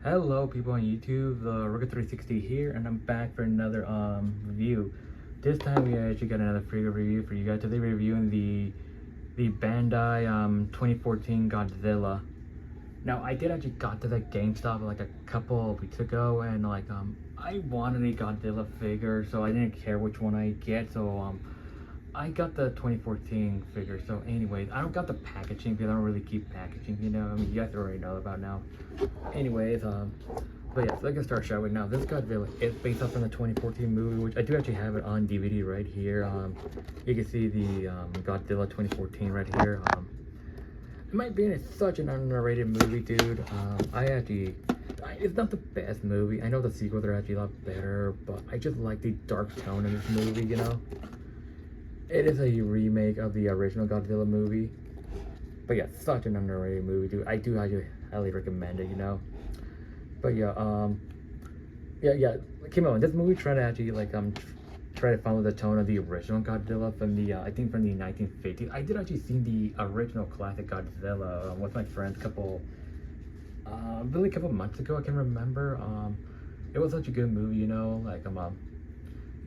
Hello people on YouTube, the Rocket 360 here, and I'm back for another review. This time we actually got another free review for you guys. Today we're reviewing the Bandai 2014 Godzilla. Now I did actually got to the GameStop like a couple of weeks ago, and I wanted a Godzilla figure, so I didn't care which one I get. So I got the 2014 figure. So anyways, I don't got the packaging because I don't really keep packaging, you know. I mean, you guys already know about now. Anyways, but yeah, so I can start showing now. This Godzilla is based off on the 2014 movie, which I do actually have it on DVD right here. You can see the Godzilla 2014 right here. It might be such an underrated movie, dude. It's not the best movie. I know the sequels are actually a lot better, but I just like the dark tone in this movie, you know. It is a remake of the original Godzilla movie. But yeah, such an underrated movie, dude. I do actually highly recommend it, you know. But yeah, yeah. Came on. This movie tried to actually try to follow the tone of the original Godzilla from the I think from the 1950s. I did actually see the original classic Godzilla with my friends really a couple months ago. I can remember. It was such a good movie, you know.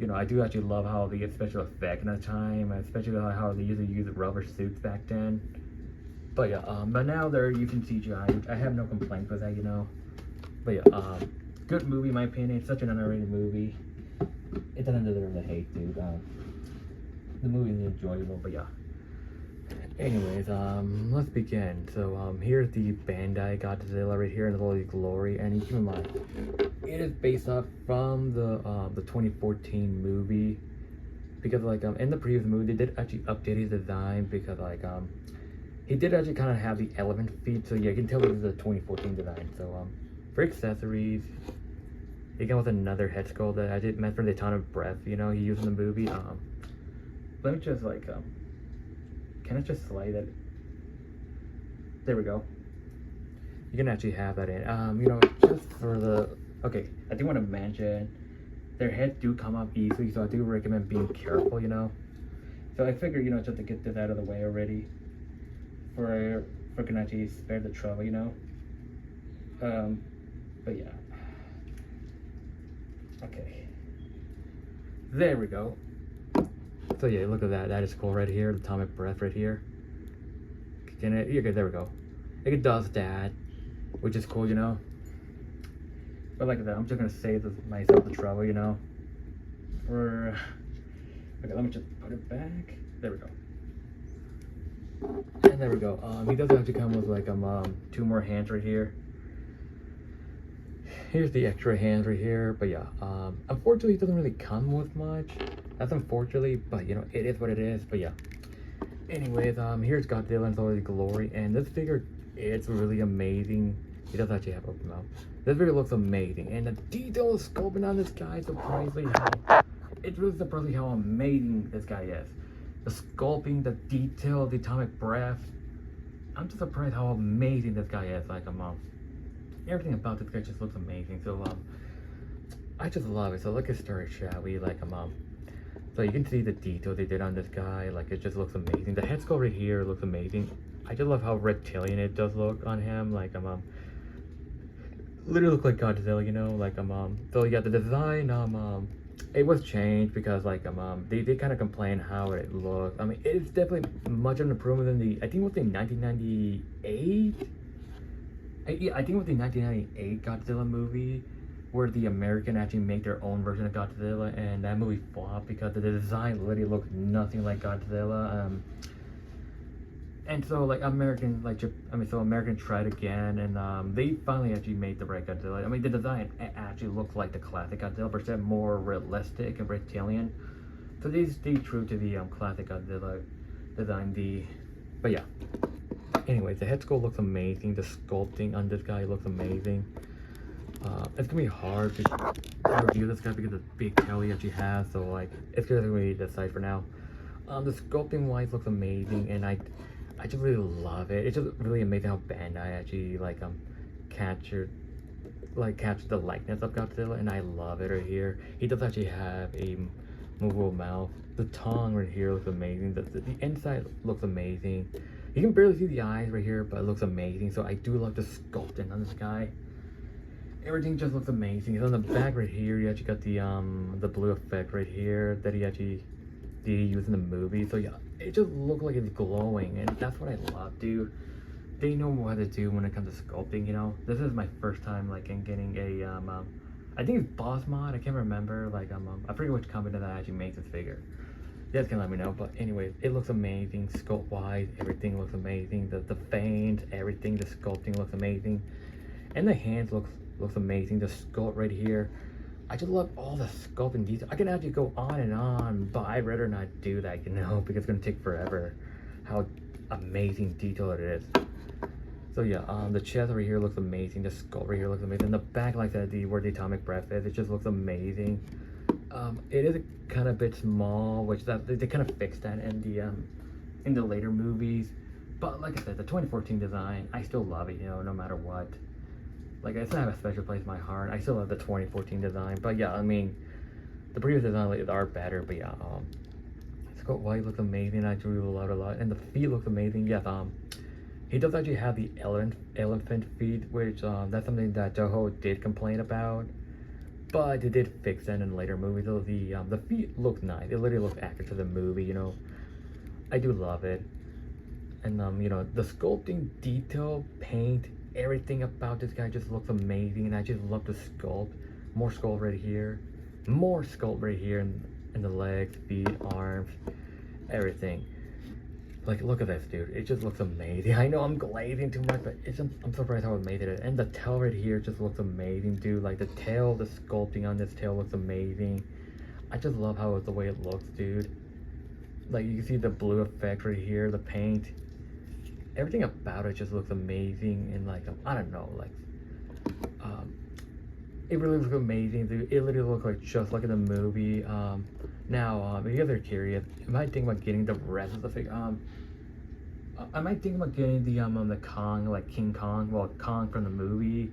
You know, I do actually love how they get special effects in that time, especially how they usually use rubber suits back then. But yeah, but now they're using CGI, which I have no complaints with that, you know. But yeah, good movie in my opinion. It's such an underrated movie. It doesn't deserve the hate, dude. The movie is enjoyable, but yeah. Anyways, let's begin. So, here's the Bandai Godzilla right here in all his glory, and keep in mind, it is based off from the 2014 movie, because in the previous movie they did actually update his design because he did actually kind of have the elephant feet, so yeah, you can tell this is a 2014 design. So for accessories, he came with another head sculpt that I did meant for the ton of breath, you know, he used in the movie. Let me just can I just slide it? There we go. You can actually have that in. You know, just for the okay, I do want to mention their heads do come up easily, so I do recommend being careful, you know. So I figured, you know, just to get this out of the way already, for can actually spare the trouble, you know. But yeah. Okay. There we go. So yeah, look at that. That is cool right here. The atomic breath right here. Can it? Okay, there we go. It does that, which is cool, you know. But like that, I'm just gonna save myself the trouble, you know. Okay, let me just put it back. There we go. And there we go. He does actually come with two more hands right here. Here's the extra hands right here, but yeah, unfortunately it doesn't really come with much. That's unfortunately, but you know, it is what it is. But yeah, anyways, here's Godzilla in all his glory, and this figure, it's really amazing. He does actually have open mouth. This figure looks amazing, and the detail is sculpting on this guy, it's really surprising how amazing this guy is. The sculpting, the detail, the atomic breath. I'm just surprised how amazing this guy is. Everything about this guy just looks amazing. So I just love it. So let's get started, shall we? So you can see the detail they did on this guy. It just looks amazing. The head sculpt right here looks amazing. I just love how reptilian it does look on him. Literally look like Godzilla, you know. So yeah, the design it was changed because they kind of complain how it looks. I mean, it's definitely much of an improvement than I think it was the 1998. Yeah, I think with the 1998 Godzilla movie, where the American actually make their own version of Godzilla, and that movie flopped because the design literally looked nothing like Godzilla. And so American tried again, and they finally actually made the right Godzilla. I mean, the design actually looks like the classic Godzilla, but it's more realistic and reptilian. So they stay true to the classic Godzilla design. But yeah. Anyways, the head sculpt looks amazing. The sculpting on this guy looks amazing. It's gonna be hard to review this guy because of the big tail he actually has. So it's gonna be decide for now. The sculpting wise looks amazing, and I just really love it. It's just really amazing how Bandai actually captured the likeness of Godzilla, and I love it right here. He does actually have a movable mouth. The tongue right here looks amazing. The inside looks amazing. You can barely see the eyes right here, but it looks amazing. So I do love the sculpting on this guy. everything just looks amazing. And on the back right here, you actually got the blue effect right here that he actually did use in the movie. So yeah, it just looked like it's glowing, and that's what I love, dude. They know what to do when it comes to sculpting, you know. This is my first time like in getting a I think it's Boss Mod. I can't remember. Like I forget which company that actually makes this figure. You guys can let me know. But anyways, it looks amazing. Sculpt wise, everything looks amazing. The veins, everything, the sculpting looks amazing, and the hands looks amazing. The sculpt right here, I just love all the sculpting detail. I can actually go on and on, but I'd rather not do that, you know, because it's gonna take forever. How amazing detail it is. So yeah, the chest over here looks amazing. The sculpt right here looks amazing. The back, like that, where the atomic breath is, it just looks amazing. It is kind of a bit small, which they kind of fixed that in the later movies. But like I said, the 2014 design, I still love it, you know, no matter what. Like I still have a special place in my heart. I still love the 2014 design. But yeah, I mean, the previous design are better. But yeah, sculpt white looks amazing. I do love it a lot, and the feet looks amazing. Yes, he does actually have the elephant feet, which that's something that Toho did complain about, but they did fix that in later movies. So the feet look nice. It literally looks accurate to the movie. You know, I do love it, and you know, the sculpting, detail, paint, everything about this guy just looks amazing, and I just love the sculpt. More sculpt right here, more sculpt right here in the legs, feet, arms, everything. Like, look at this, dude. It just looks amazing. I know I'm glazing too much, but I'm surprised how it made it. And the tail right here just looks amazing, dude. Like, the tail, the sculpting on this tail looks amazing. I just love how the way it looks, dude. Like, you can see the blue effect right here, the paint. Everything about it just looks amazing. And, like, I don't know, like, it really looks amazing, dude. It literally looks like just like in the movie. Now, if you guys are curious, I might think about getting the rest of the figure. I might think about getting the Kong, like King Kong, well, Kong from the movie,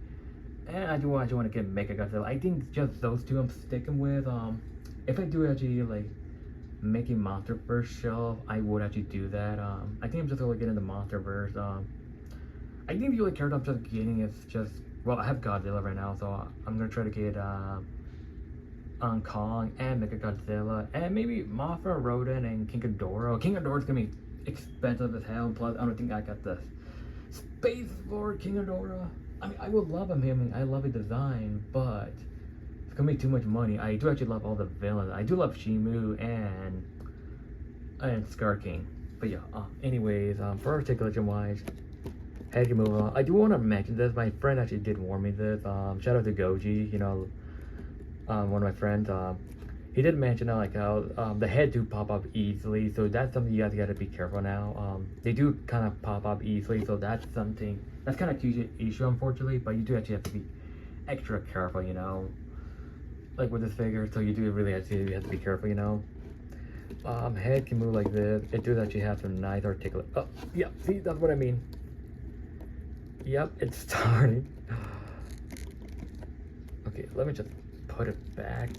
and I do actually want to get Mechagodzilla. I think just those two I'm sticking with. If I do actually like make a MonsterVerse shelf, I would actually do that. I think I'm just gonna get in the MonsterVerse. I think the only character I'm just getting is just, well, I have Godzilla right now, so I'm gonna try to get on Kong and Mechagodzilla, and maybe Mothra, Rodin, and King Ghidorah. King Ghidorah's gonna be expensive as hell, plus I don't think I got the space for King Ghidorah. I mean, I would love him. I mean, I love his design, but it's gonna be too much money. I do actually love all the villains. I do love Shimu and Scar King. But yeah, anyways, for articulation wise, head can move on. I do want to mention this. My friend actually did warn me this. Shout out to Goji, you know, one of my friends. He did mention like how the head do pop up easily, so that's something you guys gotta be careful now. They do kind of pop up easily, so that's something that's kind of huge issue, unfortunately. But you do actually have to be extra careful, you know, like with this figure. So you do really have to be careful, you know. Head can move like this. It does actually have some nice articulate. Oh, yeah. See, that's what I mean. Yep, it's starting. Okay, let me just put it back.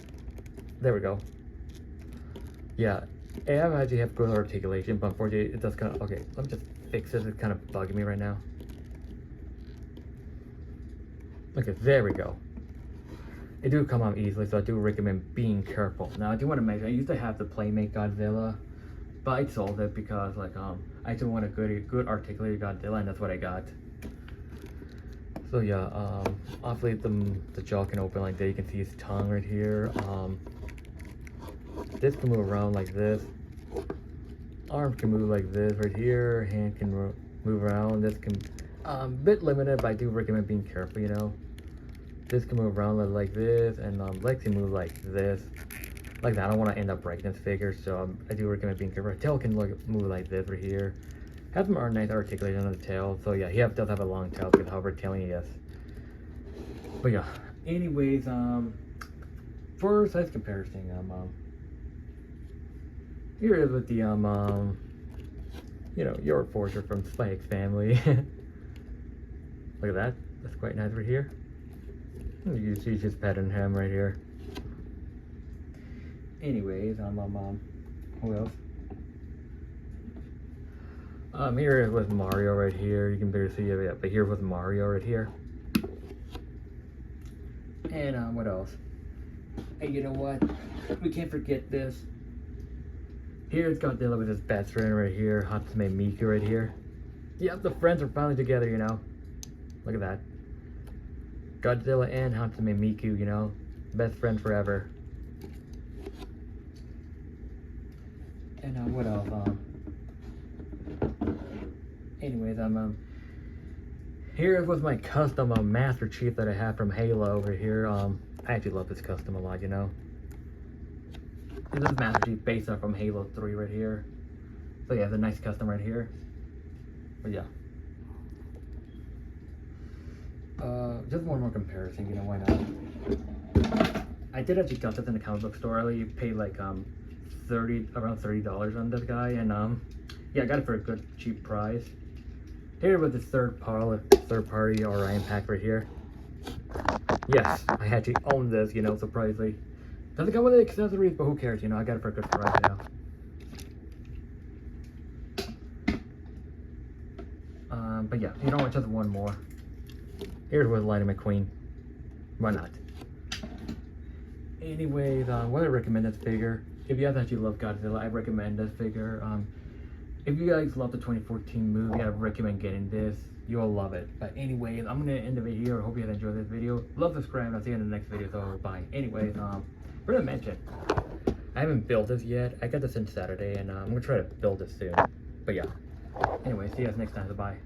There we go. Yeah, I actually have good articulation, but unfortunately it does kind of, okay, let me just fix this. It's kind of bugging me right now. Okay, there we go. It do come out easily, so I do recommend being careful. Now I do want to mention, I used to have the Playmate Godzilla, but I sold it because like I just want a good articulated Godzilla, and that's what I got. So yeah, obviously the jaw can open like that. You can see his tongue right here. This can move around like this. Arm can move like this right here. Hand can move around. This can, bit limited, but I do recommend being careful, you know. This can move around like this, and legs can move like this. Like that. I don't want to end up breaking this figure, so I do recommend being careful. Tail can move like this right here. Has some nice articulation on the tail, so yeah, he does have a long tail because how retailing he is. But yeah, anyways, for size comparison, here is with the you know, your Forger from Spy X Family. Look at that, that's quite nice right here. You can see just petting him right here. Anyways, who else? Here with Mario right here. You can barely see it, but here with Mario right here. And what else? Hey, you know what? We can't forget this. Here's Godzilla with his best friend right here, Hatsume Miku right here. Yep, the friends are finally together, you know. Look at that. Godzilla and Hatsume Miku, you know. Best friend forever. And what else? Anyways, here was my custom Master Chief that I have from Halo over here. I actually love this custom a lot, you know. This is Master Chief based off from Halo 3 right here. So yeah, it's a nice custom right here. But yeah. Just one more comparison, you know, why not? I did actually got this in the comic book store. I only paid like around $30 on this guy, and yeah, I got it for a good cheap price. Here with this third party Orion pack right here. Yes, I actually own this, you know, surprisingly. Doesn't come with the accessories, but who cares, you know, I got it for a good price, you know. But yeah, you know what, just one more. Here's with Lightning McQueen. Why not? Anyways, what I recommend this figure. If you guys actually love Godzilla, I recommend this figure. If you guys love the 2014 movie, I recommend getting this. You'll love it. But anyways, I'm gonna end the video here. I hope you guys enjoyed this video. Love, subscribe, and I'll see you in the next video. So bye. Anyways, we're gonna mention, I haven't built this yet. I got this in Saturday, and I'm gonna try to build this soon. But yeah. Anyway, see you guys next time. So bye.